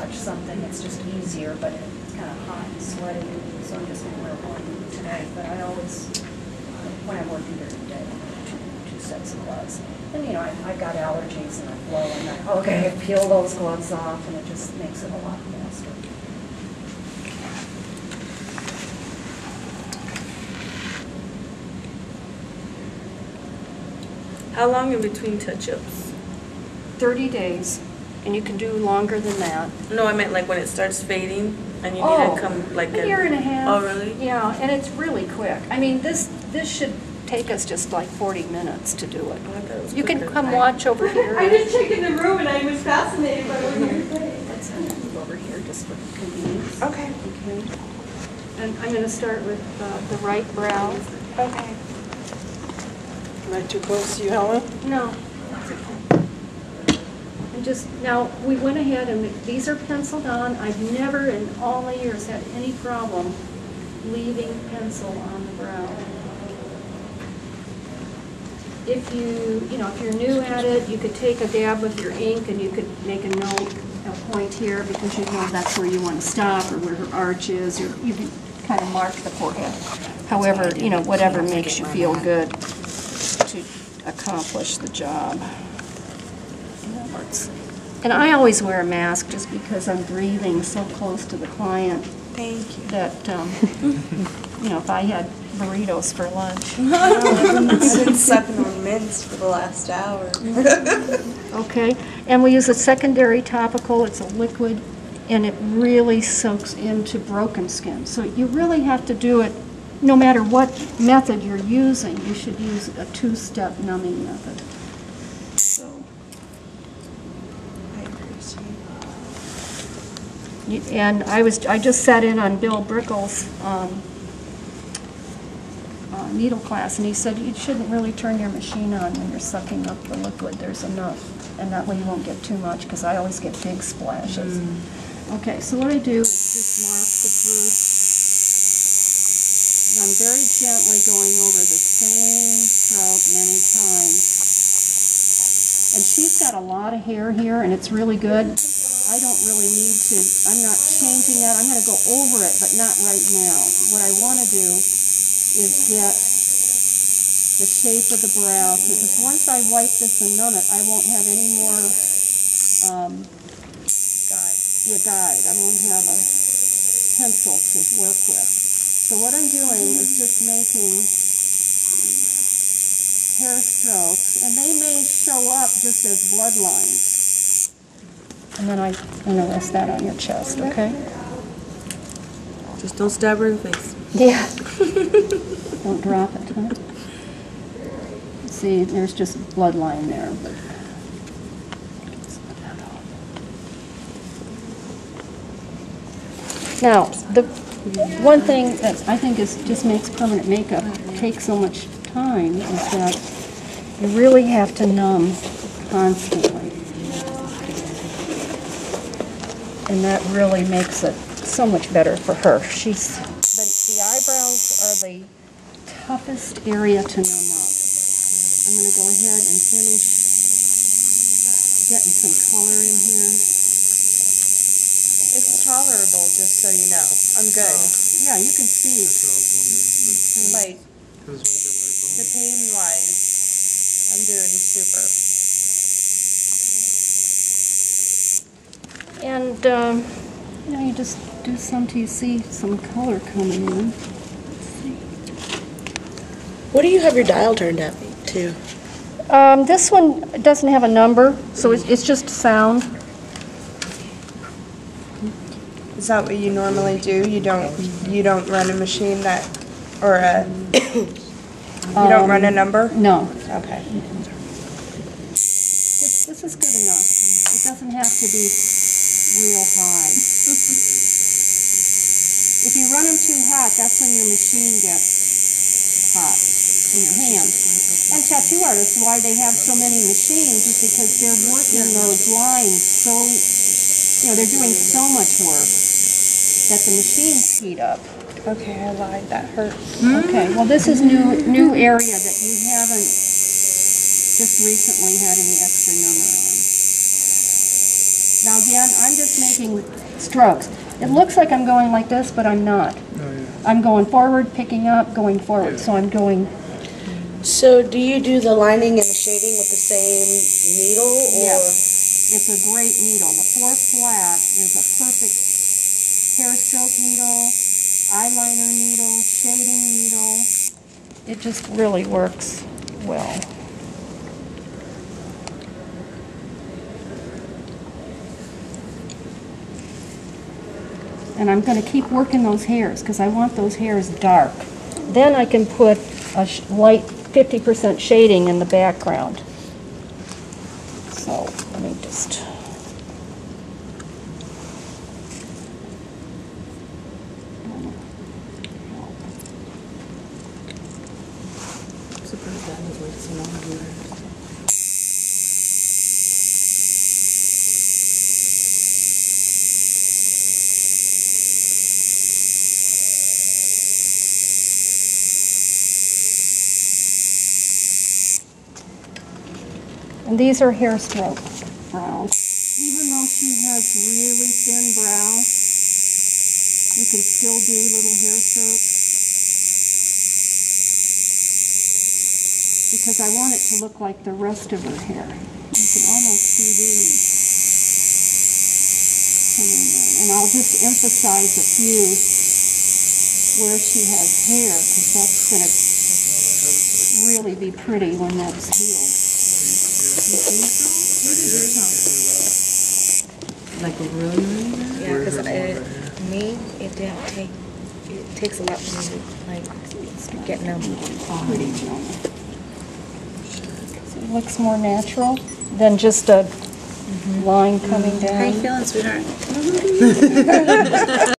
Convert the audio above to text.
touch something, it's just easier, but it's kind of hot and sweaty, so I'm just going to wear one today. But I always, when I'm working during the day, two sets of gloves. And you know, I've got allergies and I blow and I, okay, peel those gloves off, and it just makes it a lot faster. How long in between touch-ups? 30 days, and you can do longer than that. No, I meant like when it starts fading and you need to come like a year and a half. Oh, really? Yeah, and it's really quick. I mean, this should take us just like 40 minutes to do it. Oh, I thought it was You can quicker. come watch over here. I just checked in the room and I was fascinated by what you were saying. Let's move over here just for convenience. Okay. Okay. And I'm going to start with the right brow. Okay. Am I too close to you, Helen? No, that's okay. And just, now, we went ahead and these are penciled on. I've never in all the years had any problem leaving pencil on the brow. If if you're new at it, you could take a dab of your ink and you could make a note, a point here, because you know that's where you want to stop or where her arch is, or you can kind of mark the forehead. However, whatever makes you feel good to accomplish the job. And I always wear a mask just because I'm breathing so close to the client. Thank you. That, if I had burritos for lunch. I've been sucking on mints for the last hour. Okay, and we use a secondary topical. It's a liquid, and it really soaks into broken skin. So you really have to do it, no matter what method you're using, you should use a two-step numbing method. So, I appreciate it. and I just sat in on Bill Brickle's needle class, and he said you shouldn't really turn your machine on when you're sucking up the liquid. There's enough, and that way you won't get too much, because I always get big splashes. Okay, so what I do is just mark the first, and I'm very gently going over the same stroke many times. And she's got a lot of hair here, and it's really good. I don't really need to, I'm not changing that. I'm going to go over it, but not right now. What I want to do is get the shape of the brow, because once I wipe this and numb it, I won't have any more guide. I won't have a pencil to work with. So what I'm doing is just making hair strokes, and they may show up just as blood lines. And then I'm going to rest that on your chest, okay? Just don't stab her in the face. Yeah. Don't drop it, huh? See, there's just a blood line there. But now, the one thing that I think just makes permanent makeup take so much time is that you really have to numb constantly. And that really makes it so much better for her. The eyebrows are the toughest area to numb up. I'm going to go ahead and finish getting some color in here. It's tolerable, just so you know. I'm good. Yeah, you can see. Like, the pain-wise, I'm doing super. And, you just do some till you see some color coming in. What do you have your dial turned up to? This one doesn't have a number, so it's just sound. Is that what you normally do? You don't run a machine that, or a, you don't run a number? No. Okay. This is good enough. It doesn't have to be real high. If you run them too hot, that's when your machine gets hot in your hand. And tattoo artists, why they have so many machines is because they're working those lines so, they're doing so much work that the machines heat up. Okay, I lied. That hurts. Okay, well this is new area that you haven't just recently had any extra number on. Now again, I'm just making strokes. It looks like I'm going like this, but I'm not. I'm going forward, picking up, going forward. So I'm going... So do you do the lining and the shading with the same needle? Or? Yes, it's a great needle. The 4 flat is a perfect hair stroke needle, eyeliner needle, shading needle. It just really works well. And I'm going to keep working those hairs because I want those hairs dark. Then I can put a light 50% shading in the background. So let me just... And these are hair stroke brows. Even though she has really thin brows, you can still do little hair strokes. Because I want it to look like the rest of her hair. You can almost see these coming in. And I'll just emphasize a few where she has hair, because that's going to really be pretty when that's healed. Like really, really? Yeah, because it didn't take, it takes a lot for me to, like, get them Pretty so it looks more natural than just a line coming down. How you feeling, sweetheart?